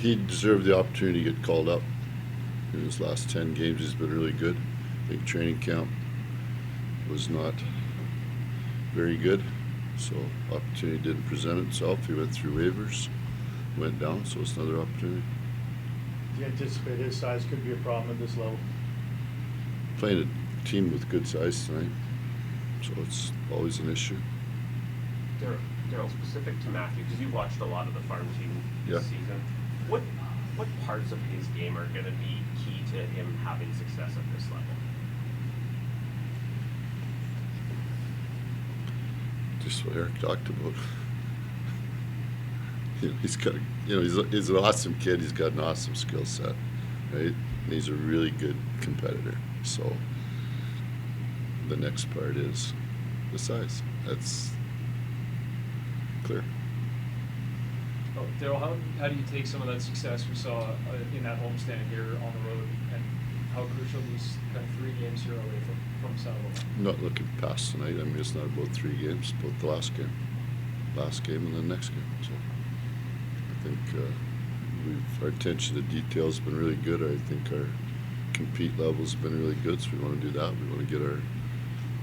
he deserved the opportunity to get called up. In his last 10 games, he's been really good. I think training camp was not very good, so opportunity didn't present itself. He went through waivers, went down, so it's another opportunity. Do you anticipate his size could be a problem at this level? Playing a team with good size tonight, so it's always an issue. Daryl, specific to Matthew, because you've watched a lot of the farm team this season, what parts of his game are going to be key to him having success at this level? Just what Eric talked about. He's got, he's an awesome kid. He's got an awesome skill set, right? And he's a really good competitor. So the next part is the size. That's clear. Oh, Daryl, how do you take some of that success we saw in that homestand here on the road, and how crucial these kind of 3 games here away from Sutter? I'm not looking past tonight. I mean, it's not about 3 games, it's about the last game and the next game. So I think our attention to detail has been really good. I think our compete levels have been really good, so we want to do that. We want to get our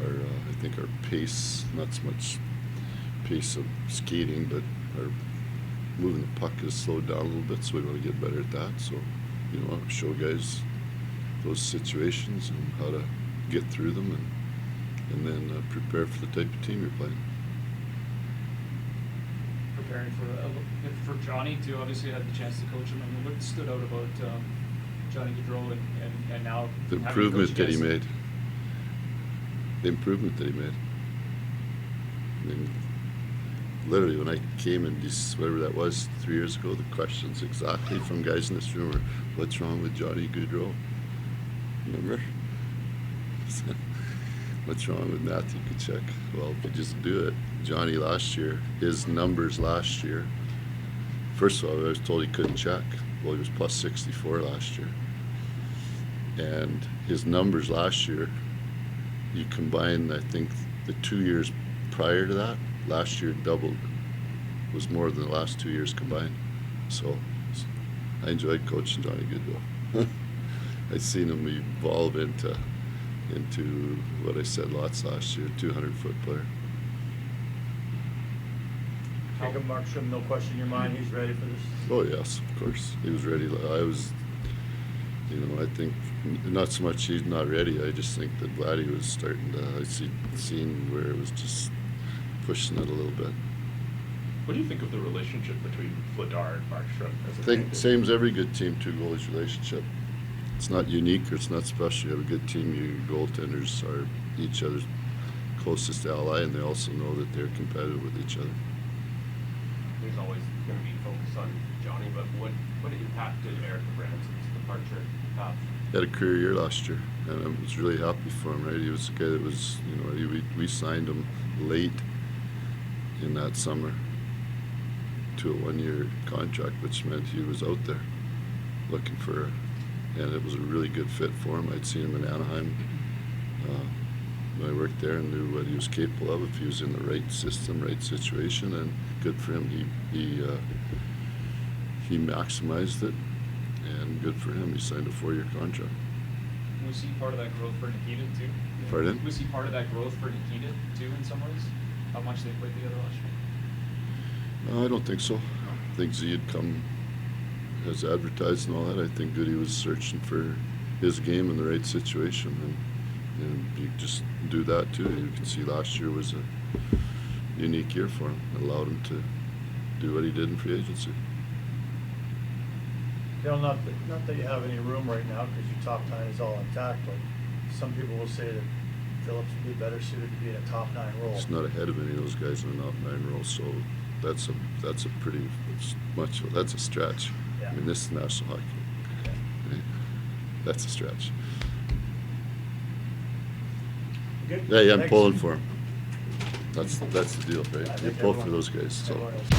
I think our pace, not so much pace of skating, but our moving the puck has slowed down a little bit, so we want to get better at that. So, show guys those situations and how to get through them, and then prepare for the type of team you're playing. Preparing for Johnny too. Obviously, had the chance to coach him. I mean, what stood out about Johnny Gaudreau and now The improvement that he made. The improvement that he made. I mean, literally, when I came in, whatever that was, 3 years ago, the questions exactly from guys in this room were, "What's wrong with Johnny Gaudreau?" Remember? What's wrong with Matthew Tkachuk? Well, if you just do it. Johnny last year, his numbers last year, first of all, I was told he couldn't check. Well, he was plus 64 last year. And his numbers last year, you combine, I think, the 2 years prior to that, last year doubled, was more than the last 2 years combined. So I enjoyed coaching Johnny Gaudreau. I've seen him evolve into what I said lots last year, 200-foot player. Jacob Markstrom, no question in your mind, he's ready for this? Oh yes, of course. He was ready. I was, I think not so much he's not ready. I just think that Vladdy was starting to, seen where it was just pushing it a little bit. What do you think of the relationship between Vladar and Markstrom? I think same as every good team, 2 goalies relationship. It's not unique or it's not special. You have a good team, your goaltenders are each other's closest ally, and they also know that they're competitive with each other. There's always going to be focus on Johnny, but what impact did Eric Branson's departure have? He had a career year last year, and I was really happy for him, right? He was a guy that was, we signed him late in that summer to a 1-year contract, which meant he was out there looking for, and it was a really good fit for him. I'd seen him in Anaheim when I worked there and knew what he was capable of if he was in the right system, right situation, and good for him. He maximized it, and good for him. He signed a 4-year contract. Was he part of that growth for Nikita too? Pardon? Was he part of that growth for Nikita too in some ways? How much they played together last year? No, I don't think so. I think Z had come as advertised and all that. I think Goody was searching for his game in the right situation, and you just do that too. You can see last year was a unique year for him. It allowed him to do what he did in free agency. Dale, not that you have any room right now because your top 9 is all intact, but some people will say that Phillips would be better suited to be in a top 9 role. He's not ahead of any of those guys in the top 9 role, so that's a pretty much, that's a stretch. Yeah. I mean, this is National Hockey. Okay. Right? That's a stretch. Good. Yeah, I'm Thanks. pulling for him. That's the deal, right? I You think pull for everyone- those guys. So. everyone else-